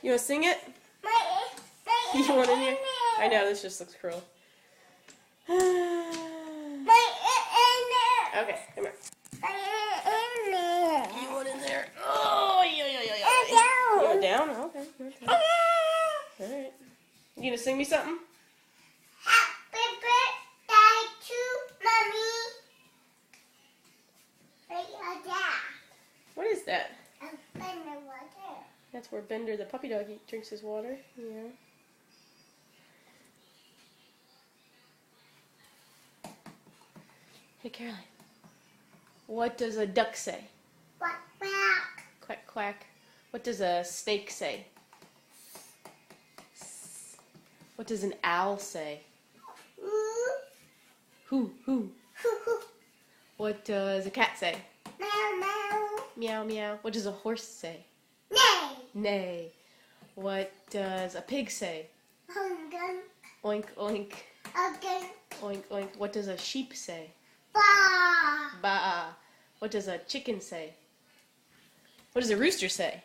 You want to sing it? You want in here? I know, this just looks cruel. Okay, come here. You want in there? Oh, yeah. You want down? Okay. Alright. You gonna sing me something? Happy birthday to Mommy. What is that? Bender water. That's where Bender, the puppy dog, drinks his water. Yeah. Hey, Caroline. What does a duck say? Quack, quack. Quack, quack. What does a snake say? What does an owl say? Hoo, hoo. What does a cat say? Meow, meow. Meow, meow. What does a horse say? Nay. Neigh. What does a pig say? Hungun. Oink, oink. Again. Oink, oink. What does a sheep say? Bah. Ba. What does a chicken say? What does a rooster say?